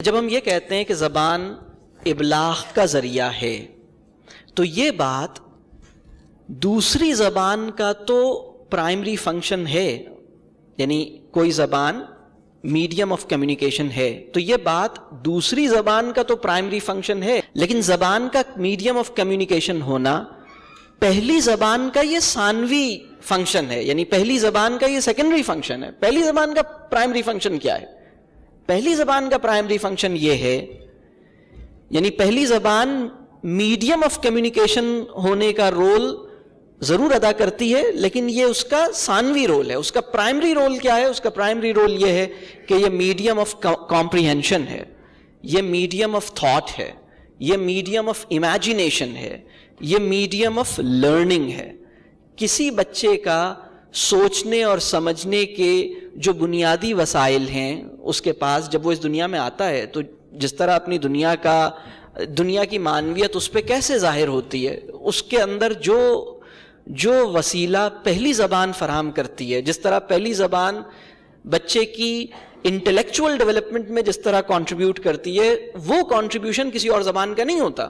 جب ہم یہ کہتے ہیں کہ زبان ابلاغ کا ذریعہ ہے تو یہ بات دوسری زبان کا تو پرائمری فنکشن ہے، یعنی کوئی زبان میڈیم آف کمیونیکیشن ہے تو یہ بات دوسری زبان کا تو پرائمری فنکشن ہے، لیکن زبان کا میڈیم آف کمیونیکیشن ہونا پہلی زبان کا یہ ثانوی فنکشن ہے، یعنی پہلی زبان کا یہ سیکنڈری فنکشن ہے۔ پہلی زبان کا پرائمری فنکشن کیا ہے؟ پہلی زبان کا پرائمری فنکشن یہ ہے، یعنی پہلی زبان میڈیم آف کمیونیکیشن ہونے کا رول ضرور ادا کرتی ہے، لیکن یہ اس کا ثانوی رول ہے۔ اس کا پرائمری رول کیا ہے؟ اس کا پرائمری رول یہ ہے کہ یہ میڈیم آف کمپریہنشن ہے، یہ میڈیم آف تھاٹ ہے، یہ میڈیم آف امیجینیشن ہے، یہ میڈیم آف لرننگ ہے۔ کسی بچے کا سوچنے اور سمجھنے کے جو بنیادی وسائل ہیں اس کے پاس جب وہ اس دنیا میں آتا ہے تو جس طرح اپنی دنیا کی معنویت اس پہ کیسے ظاہر ہوتی ہے، اس کے اندر جو وسیلہ پہلی زبان فراہم کرتی ہے، جس طرح پہلی زبان بچے کی انٹلیکچول ڈیولپمنٹ میں جس طرح کنٹریبیوٹ کرتی ہے، وہ کنٹریبیوشن کسی اور زبان کا نہیں ہوتا۔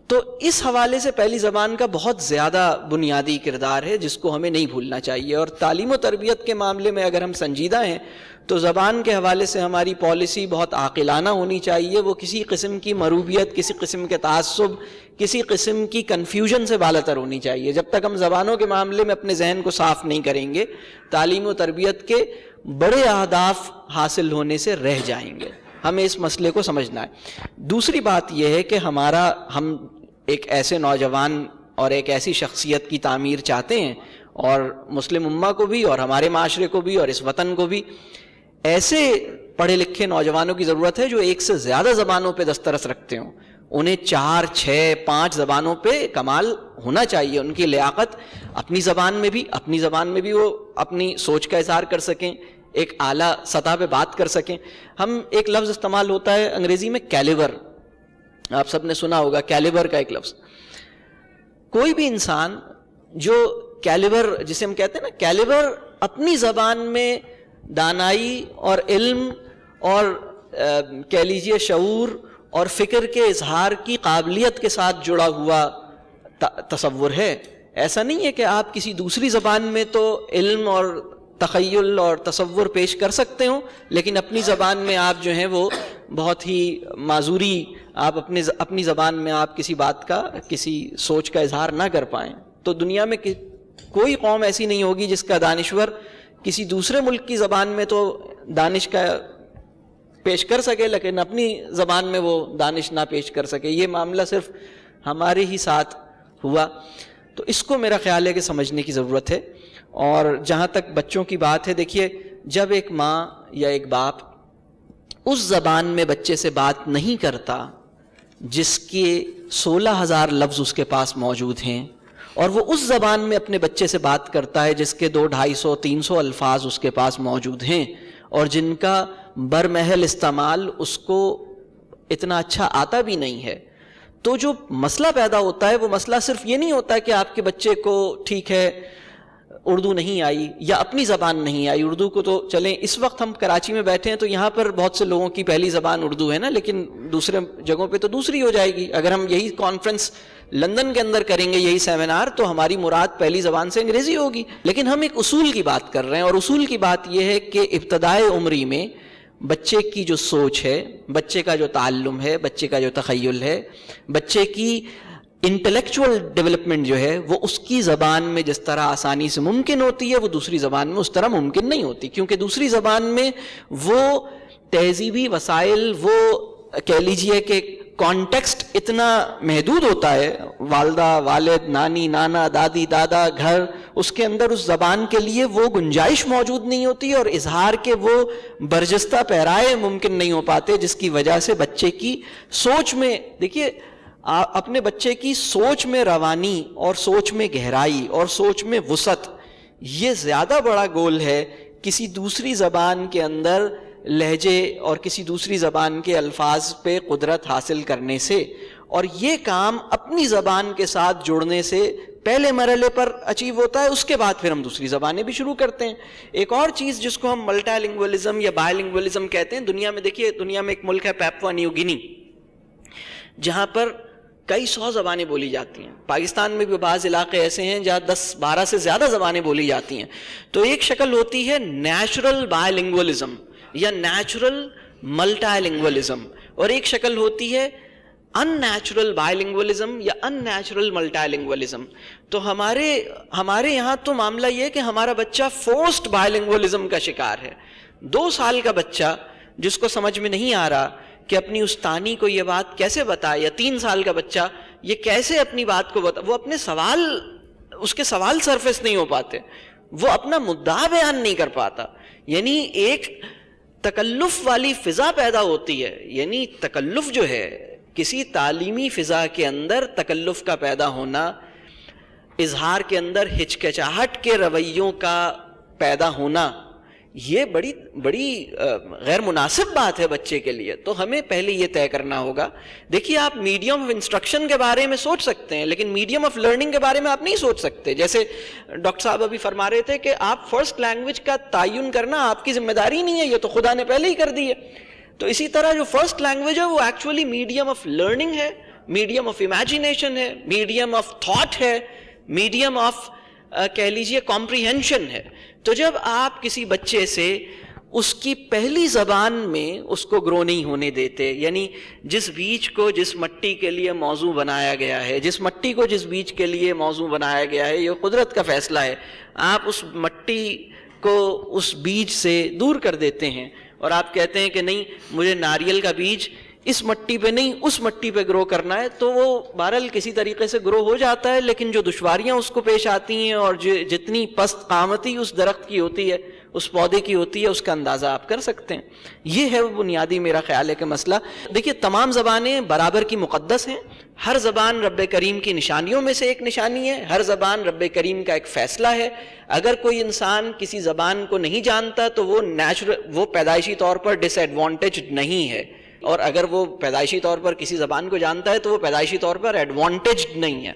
تو اس حوالے سے پہلی زبان کا بہت زیادہ بنیادی کردار ہے جس کو ہمیں نہیں بھولنا چاہیے۔ اور تعلیم و تربیت کے معاملے میں اگر ہم سنجیدہ ہیں تو زبان کے حوالے سے ہماری پالیسی بہت عاقلانہ ہونی چاہیے، وہ کسی قسم کی مروبیت، کسی قسم کے تعصب، کسی قسم کی کنفیوژن سے بالاتر ہونی چاہیے۔ جب تک ہم زبانوں کے معاملے میں اپنے ذہن کو صاف نہیں کریں گے، تعلیم و تربیت کے بڑے اہداف حاصل ہونے سے رہ جائیں گے۔ ہمیں اس مسئلے کو سمجھنا ہے۔ دوسری بات یہ ہے کہ ہم ایک ایسے نوجوان اور ایک ایسی شخصیت کی تعمیر چاہتے ہیں، اور مسلم امہ کو بھی اور ہمارے معاشرے کو بھی اور اس وطن کو بھی ایسے پڑھے لکھے نوجوانوں کی ضرورت ہے جو ایک سے زیادہ زبانوں پہ دسترس رکھتے ہوں۔ انہیں 4، 6، 5 زبانوں پہ کمال ہونا چاہیے، ان کی لیاقت اپنی زبان میں بھی وہ اپنی سوچ کا اظہار کر سکیں، ایک اعلیٰ سطح پہ بات کر سکیں۔ ہم ایک لفظ استعمال ہوتا ہے انگریزی میں کیلیبر، آپ سب نے سنا ہوگا کیلیبر کا ایک لفظ۔ کوئی بھی انسان جو کیلیبر جسے ہم کہتے ہیں نا، کیلیبر اپنی زبان میں دانائی اور علم اور کہہ لیجئے شعور اور فکر کے اظہار کی قابلیت کے ساتھ جڑا ہوا تصور ہے۔ ایسا نہیں ہے کہ آپ کسی دوسری زبان میں تو علم اور تخیل اور تصور پیش کر سکتے ہوں، لیکن اپنی زبان میں آپ جو ہیں وہ بہت ہی معذوری، آپ اپنی زبان میں آپ کسی بات کا، کسی سوچ کا اظہار نہ کر پائیں۔ تو دنیا میں کوئی قوم ایسی نہیں ہوگی جس کا دانشور کسی دوسرے ملک کی زبان میں تو دانش کا پیش کر سکے لیکن اپنی زبان میں وہ دانش نہ پیش کر سکے۔ یہ معاملہ صرف ہمارے ہی ساتھ ہوا، تو اس کو میرا خیال ہے کہ سمجھنے کی ضرورت ہے۔ اور جہاں تک بچوں کی بات ہے، دیکھیے جب ایک ماں یا ایک باپ اس زبان میں بچے سے بات نہیں کرتا جس کے 16,000 لفظ اس کے پاس موجود ہیں، اور وہ اس زبان میں اپنے بچے سے بات کرتا ہے جس کے 200، 250، 300 الفاظ اس کے پاس موجود ہیں اور جن کا برمحل استعمال اس کو اتنا اچھا آتا بھی نہیں ہے، تو جو مسئلہ پیدا ہوتا ہے وہ مسئلہ صرف یہ نہیں ہوتا کہ آپ کے بچے کو ٹھیک ہے اردو نہیں آئی یا اپنی زبان نہیں آئی۔ اردو کو تو چلیں، اس وقت ہم کراچی میں بیٹھے ہیں تو یہاں پر بہت سے لوگوں کی پہلی زبان اردو ہے نا، لیکن دوسرے جگہوں پہ تو دوسری ہو جائے گی۔ اگر ہم یہی کانفرنس لندن کے اندر کریں گے، یہی سیمینار، تو ہماری مراد پہلی زبان سے انگریزی ہوگی۔ لیکن ہم ایک اصول کی بات کر رہے ہیں، اور اصول کی بات یہ ہے کہ ابتدائے عمری میں بچے کی جو سوچ ہے، بچے کا جو تعلم ہے، بچے کا جو تخیل ہے، بچے کی انٹلیکچول ڈیولپمنٹ جو ہے، وہ اس کی زبان میں جس طرح آسانی سے ممکن ہوتی ہے وہ دوسری زبان میں اس طرح ممکن نہیں ہوتی، کیونکہ دوسری زبان میں وہ تہذیبی وسائل، وہ کہہ لیجئے کہ کانٹیکسٹ اتنا محدود ہوتا ہے، والدہ، والد، نانی، نانا، دادی، دادا، گھر، اس کے اندر اس زبان کے لیے وہ گنجائش موجود نہیں ہوتی اور اظہار کے وہ برجستہ پیرائے ممکن نہیں ہو پاتے، جس کی وجہ سے بچے کی سوچ میں، دیکھیے اپنے بچے کی سوچ میں روانی اور سوچ میں گہرائی اور سوچ میں وسعت، یہ زیادہ بڑا گول ہے کسی دوسری زبان کے اندر لہجے اور کسی دوسری زبان کے الفاظ پہ قدرت حاصل کرنے سے، اور یہ کام اپنی زبان کے ساتھ جڑنے سے پہلے مرحلے پر اچیو ہوتا ہے، اس کے بعد پھر ہم دوسری زبانیں بھی شروع کرتے ہیں. ایک اور چیز جس کو ہم ملٹا لنگوالزم یا بائی لنگوالزم کہتے ہیں، دنیا میں دیکھیے، دنیا میں ایک ملک ہے پیپوا نیو گینی، جہاں پر کئی 100 زبانیں بولی جاتی ہیں. پاکستان میں بھی بعض علاقے ایسے ہیں جہاں 10-12 سے زیادہ زبانیں بولی جاتی ہیں. تو ایک شکل ہوتی ہے نیچرل بائی لنگوالزم یا نیچرل ملٹا لنگوالزم، اور ایک شکل ہوتی ہے ان نیچرل بائی لنگوالزم یا ان نیچرل ملٹا لنگوالزم. تو ہمارے یہاں تو معاملہ یہ ہے کہ ہمارا بچہ فورسڈ بائی لنگوالزم کا شکار ہے. 2 سال کا بچہ جس کو سمجھ میں نہیں آ رہا کہ اپنی استانی کو یہ بات کیسے بتائے، یا 3 سال کا بچہ یہ کیسے اپنی بات کو بتا، وہ اپنے اس کے سوال سرفیس نہیں ہو پاتے، وہ اپنا مدعا بیان نہیں کر پاتا. یعنی ایک تکلف والی فضا پیدا ہوتی ہے. یعنی تکلف جو ہے، کسی تعلیمی فضا کے اندر تکلف کا پیدا ہونا، اظہار کے اندر ہچکچاہٹ کے رویوں کا پیدا ہونا، یہ بڑی غیر مناسب بات ہے بچے کے لیے. تو ہمیں پہلے یہ طے کرنا ہوگا. دیکھیے، آپ میڈیم آف انسٹرکشن کے بارے میں سوچ سکتے ہیں، لیکن میڈیم آف لرننگ کے بارے میں آپ نہیں سوچ سکتے. جیسے ڈاکٹر صاحب ابھی فرما رہے تھے کہ آپ فرسٹ لینگویج کا تعین کرنا آپ کی ذمہ داری نہیں ہے، یہ تو خدا نے پہلے ہی کر دی ہے. تو اسی طرح جو فرسٹ لینگویج ہے وہ ایکچولی میڈیم آف لرننگ ہے، میڈیم آف امیجینیشن ہے، میڈیم آف تھاٹ ہے، میڈیم آف کہہ لیجئے کمپریہنشن ہے. تو جب آپ کسی بچے سے اس کی پہلی زبان میں اس کو گرو نہیں ہونے دیتے، یعنی جس بیج کو جس مٹی کے لیے موضوع بنایا گیا ہے، جس مٹی کو جس بیج کے لیے موضوع بنایا گیا ہے، یہ قدرت کا فیصلہ ہے، آپ اس مٹی کو اس بیج سے دور کر دیتے ہیں اور آپ کہتے ہیں کہ نہیں، مجھے ناریل کا بیج اس مٹی پہ نہیں اس مٹی پہ گرو کرنا ہے، تو وہ بہرحال کسی طریقے سے گرو ہو جاتا ہے. لیکن جو دشواریاں اس کو پیش آتی ہیں اور جتنی پست قامتی اس درخت کی ہوتی ہے، اس پودے کی ہوتی ہے، اس کا اندازہ آپ کر سکتے ہیں. یہ ہے وہ بنیادی میرا خیال ہے کہ مسئلہ. دیکھیے، تمام زبانیں برابر کی مقدس ہیں. ہر زبان رب کریم کی نشانیوں میں سے ایک نشانی ہے. ہر زبان رب کریم کا ایک فیصلہ ہے. اگر کوئی انسان کسی زبان کو نہیں جانتا تو وہ پیدائشی طور پر ڈس ایڈوانٹیجڈ نہیں ہے، اور اگر وہ پیدائشی طور پر کسی زبان کو جانتا ہے تو وہ پیدائشی طور پر ایڈوانٹیجڈ نہیں ہے.